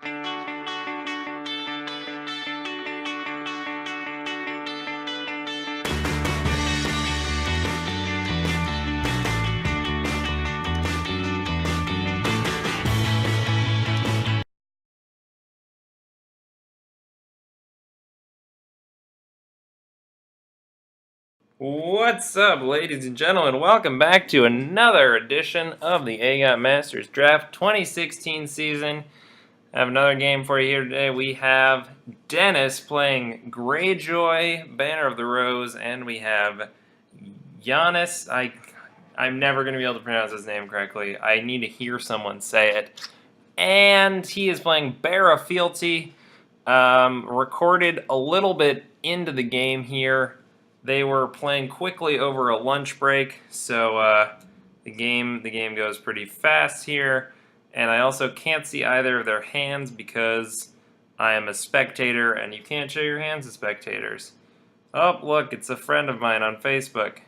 What's up, ladies and gentlemen? Welcome back to another edition of the aGoT Masters Draft 2016 season. I have another game for you here today. We have Dennis playing Greyjoy, Banner of the Rose, and we have Giannis. I'm never going to be able to pronounce his name correctly. I need to hear someone say it. And he is playing Bara Fealty. Recorded a little bit into the game here. They were playing quickly over a lunch break, so the game goes pretty fast here. And I also can't see either of their hands because I am a spectator, and you can't show your hands to spectators. Oh, look, it's a friend of mine on Facebook.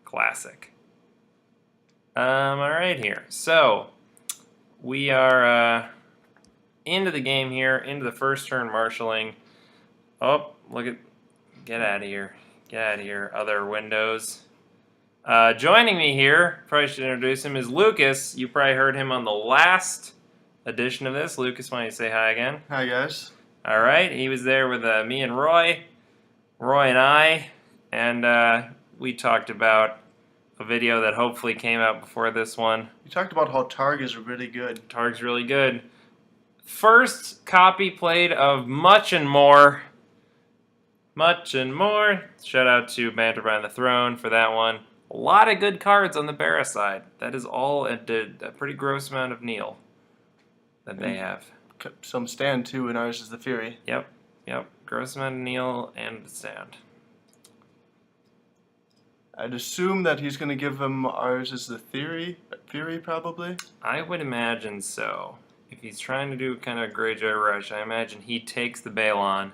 Classic. All right here. So we are into the game here, into the first turn marshalling. Oh, look at, get out of here. Get out of here, other windows. Joining me here, probably should introduce him, is Lucas. You probably heard him on the last edition of this. Lucas, why don't you say hi again? Hi, guys. All right, he was there with me and Roy and I, and we talked about a video that hopefully came out before this one. You talked about how Targ is really good. Targ's really good. First copy played of Much and More. Much and More. Shout out to Banter Behind the Throne for that one. A lot of good cards on the Bara side. That is all a pretty gross amount of Neil that they have. Some stand too, and ours is the Fury. Yep. Gross amount of Neil and stand. I'd assume that he's going to give him ours is the Fury probably. I would imagine so. If he's trying to do kind of a Greyjoy rush, I imagine he takes the Balon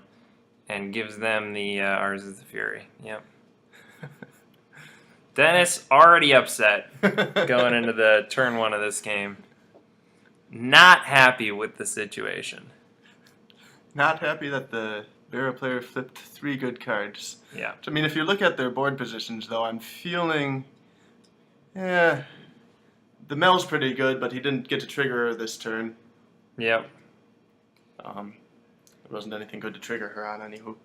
and gives them the ours is the Fury. Yep. Dennis already upset going into the turn one of this game. Not happy with the situation. Not happy that the Bara player flipped 3 good cards. Yeah. I mean, if you look at their board positions, though, I'm feeling, the Mel's pretty good, but he didn't get to trigger her this turn. Yep. There wasn't anything good to trigger her on, anywho.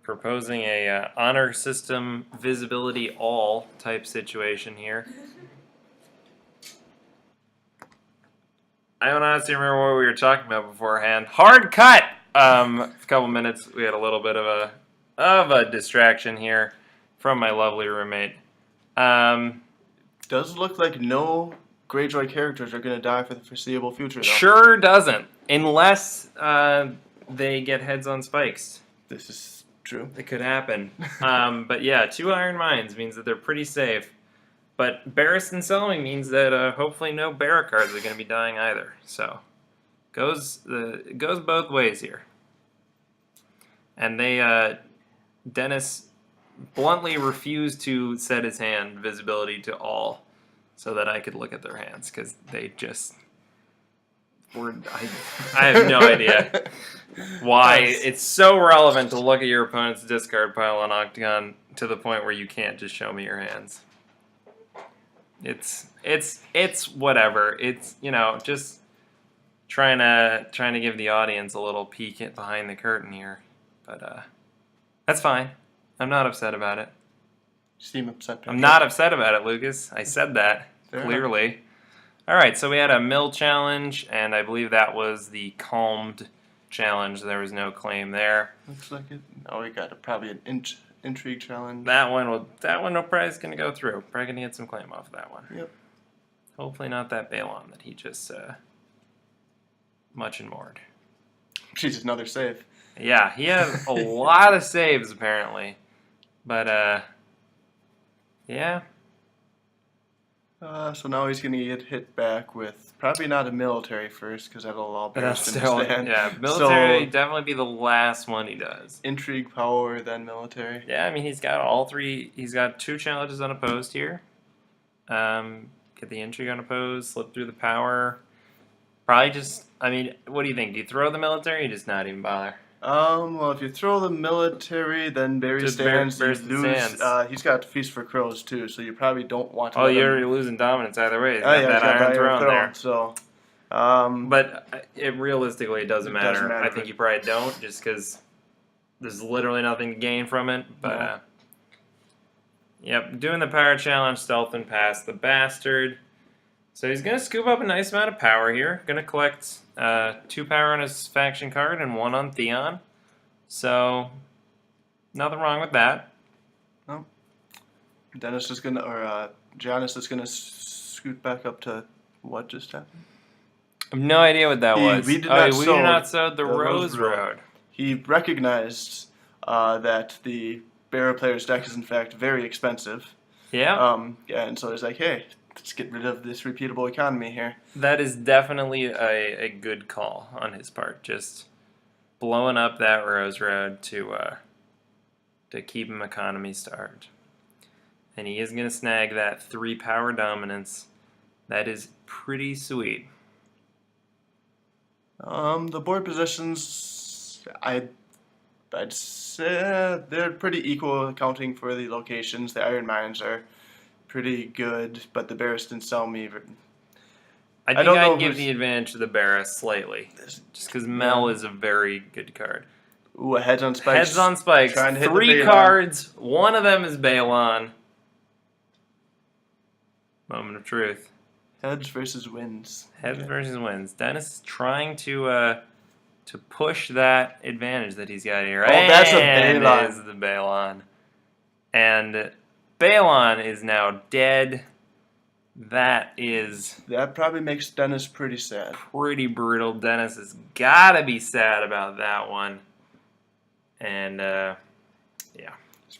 Proposing a honor system visibility all type situation here. I don't honestly remember what we were talking about beforehand. Hard cut! A couple minutes, we had a little bit of a distraction here from my lovely roommate. Does look like no Greyjoy characters are going to die for the foreseeable future, though. Sure doesn't, unless they get heads on spikes. This is true. It could happen. But yeah, 2 Iron Mines means that they're pretty safe. But Barris and Selmy means that hopefully no Bara cards are going to be dying either. So it goes both ways here. And Dennis bluntly refused to set his hand visibility to all so that I could look at their hands because they just were. I have no idea why it's so relevant to look at your opponent's discard pile on Octagon to the point where you can't just show me your hands. It's whatever. It's, just trying to give the audience a little peek behind the curtain here. But that's fine. I'm not upset about it. You seem upset. I'm not upset about it, Lucas. I said that clearly. All right, so we had a mill challenge, and I believe that was the calmed challenge. There was no claim there. Looks like it. Oh, we got probably an intrigue challenge. That one probably is going to go through. Probably going to get some claim off of that one. Yep. Hopefully not that Balon that he just much and moored. Jesus, another save. Yeah, he has a lot of saves apparently. But, yeah. So now he's going to get hit back with probably not a military first because that'll all burst in the stand. Yeah, military definitely be the last one he does. Intrigue, power, then military. Yeah, I mean he's got all 3. He's got 2 challenges unopposed here. Gets Get the intrigue on oppose, slip through the power. Probably just, I mean, what do you think? Do you throw the military or just not even bother? Well, if you throw the military, then Barry Just stands. You Barristan lose. stands. He's got Feast for Crows too, so you probably don't want to. Oh, let you're him... losing dominance either way. He's Oh got yeah, that he's got Iron the Throne there. So, But it realistically, it doesn't matter. matter. I think you probably don't, just because there's literally nothing to gain from it. But, No. Yep, doing the power challenge, stealth and pass the bastard. So he's going to scoop up a nice amount of power here. Going to collect 2 power on his faction card and 1 on Theon. So, nothing wrong with that. No. Dennis is gonna, or Giannis is gonna scoot back up to what just happened. I have no idea what that was. We did not sow the Rose Rose Road. He recognized that the Barrow player's deck is in fact very expensive. Yeah. And so he's like, hey, let's get rid of this repeatable economy here. That is definitely a good call on his part. Just blowing up that Rose Road to keep him economy starved. And he is going to snag that 3 power dominance. That is pretty sweet. The board positions, I'd say they're pretty equal accounting for the locations. The Iron Mines are pretty good, but the Barristan Selmy. I think I'd give the advantage to the Barris slightly. Just because Mel is a very good card. Ooh, a Heads on Spikes. Heads on Spikes. Trying to hit 3 the cards. One of them is Balon. Moment of truth. Heads versus wins. Heads versus wins. Dennis is trying to push that advantage that he's got here. Oh, that's a And Balon. it is the Balon. And Balon is now dead. That probably makes Dennis pretty sad. pretty brutal. Dennis has got to be sad about that one. And, yeah.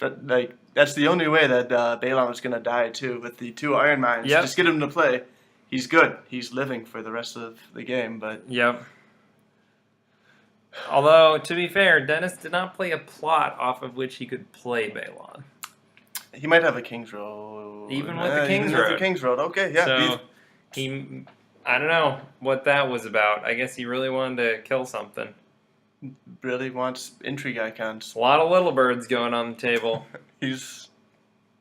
But, like, that's the only way that Balon was going to die, too, with the 2 Iron Mines. Yep. Just get him to play. He's good. He's living for the rest of the game, but... Yep. Although, to be fair, Dennis did not play a plot off of which he could play Balon. He might have a King's Road. Even with the King's even Road. With the King's Road, okay, yeah. So, I don't know what that was about. I guess he really wanted to kill something. Really wants intrigue icons. A lot of little birds going on the table. He's...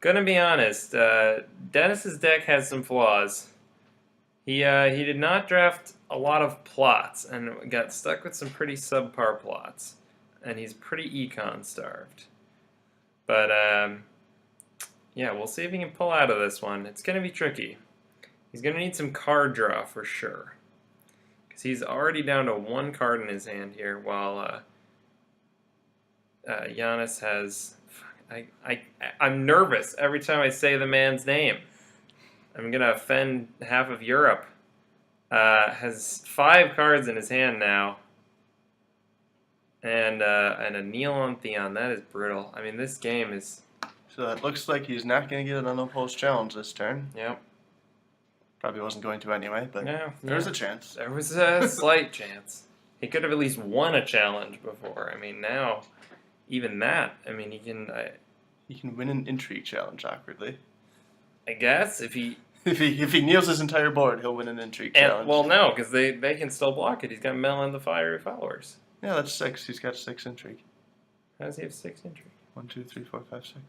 Gonna be honest, Dennis's deck has some flaws. He did not draft a lot of plots and got stuck with some pretty subpar plots. And he's pretty econ starved. But, yeah, we'll see if he can pull out of this one. It's going to be tricky. He's going to need some card draw for sure. Because he's already down to 1 card in his hand here, while Giannis has... I'm nervous every time I say the man's name. I'm going to offend half of Europe. Has 5 cards in his hand now. And a Neil on Theon. That is brutal. I mean, this game is... So it looks like he's not going to get an unopposed challenge this turn. Yep. Probably wasn't going to anyway, but there's a chance. There was a slight chance. He could have at least won a challenge before. I mean, now, even that, I mean, he can... He can win an intrigue challenge awkwardly. I guess, if he... If he kneels his entire board, he'll win an intrigue challenge. Well, no, because they can still block it. He's got Mel and the Fiery Followers. Yeah, that's 6. He's got 6 intrigue. How does he have 6 intrigue? 1, 2, 3, 4, 5, 6.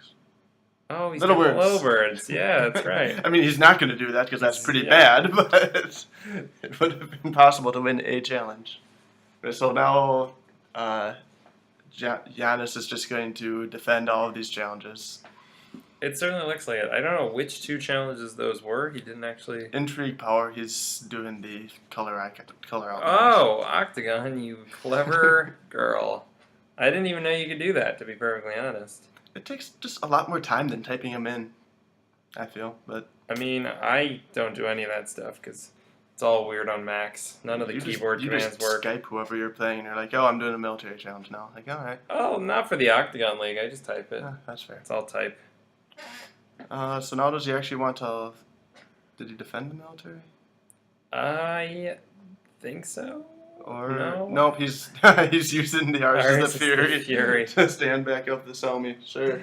Oh, he's Little got birds. low birds. Yeah, that's right. I mean, he's not going to do that because that's pretty Yeah. bad, but it would have been possible to win a challenge. So now Giannis is just going to defend all of these challenges. It certainly looks like it. I don't know which 2 challenges those were. He didn't actually... Intrigue power, he's doing the color out. Oh, Octagon, you clever girl. I didn't even know you could do that, to be perfectly honest. It takes just a lot more time than typing them in, I feel, but... I mean, I don't do any of that stuff, because it's all weird on Macs. None of the keyboard commands work. You just Skype whoever you're playing, and you're like, oh, I'm doing a military challenge now. Like, alright. Oh, not for the Octagon League. I just type it. That's fair. It's all type. So now does he actually want to... Did he defend the military? I think so. Or No. Nope, he's using the Arses of Fury to stand back up the Selmy. Sure.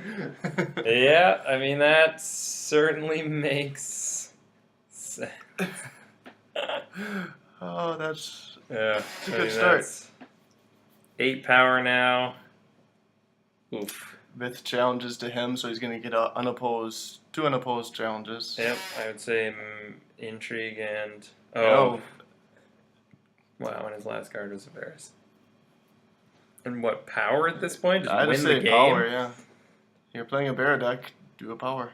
Yeah, I mean, that certainly makes Oh, that's Yeah, a good start. that's 8 power now. Oof. With challenges to him, so he's going to get two unopposed challenges. Yep, I would say intrigue and Oh. Wow, and his last card was Varys. And what, power at this point? Just I'd win say the game? power, yeah. You're playing a bear deck, do a power.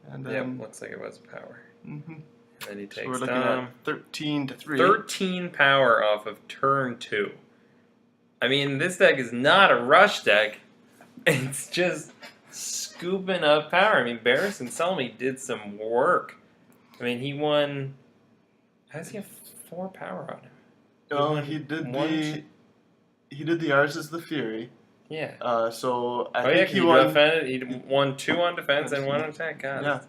And then, Yep, looks like it was power. mm-hmm. And then he takes So we're looking at 13 to 3. 13 power off of turn 2. I mean, this deck is not a rush deck. It's just scooping up power. I mean, Barris and Selmy did some work. I mean, he won. How does he have 4 power on him? No, he did the Ours is the Fury. Yeah. So I Oh, yeah, think he won. He won 2 on defense and 1 on attack. God. Yeah.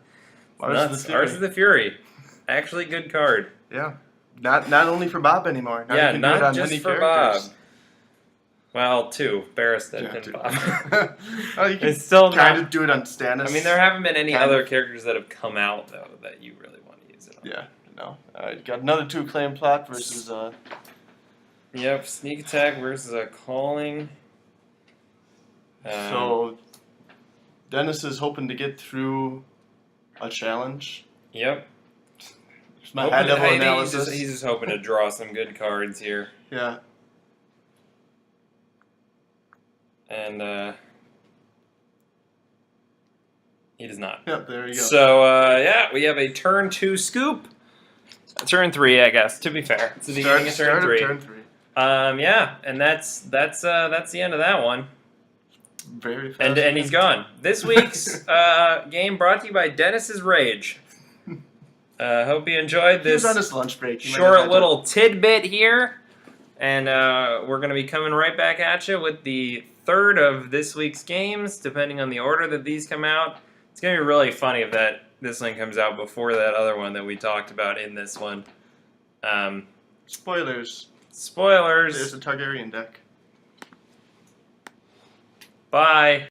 Ours is the Fury. Actually, good card. Yeah. Not only for Bob anymore. Now Yeah, you can do it not on just many for characters. Bob. Well, 2. Barris did Yeah, and 2. Bob. Oh, you can It's still kind not. of do it on Stannis. I mean, there haven't been any Kind other of. characters that have come out though that you really want to use it on. Yeah, no. Got another 2 claim plot versus Yep, sneak attack versus a calling. So Dennis is hoping to get through a challenge. Yep. It's my high level analysis. He's just hoping to draw some good cards here. Yeah. And he does not. Yep, there you go. So yeah, we have a turn 2 scoop. Turn 3, I guess. To be fair, it's the beginning of turn 3. Turn 3. Yeah, and that's the end of that one. Very fast. And he's gone. This week's game brought to you by Dennis's Rage. Hope you enjoyed He was this on his lunch break. You might short have had little tidbit here. And we're going to be coming right back at you with the third of this week's games, depending on the order that these come out. It's going to be really funny if this one comes out before that other one that we talked about in this one. Spoilers. Spoilers. There's a Targaryen deck. Bye.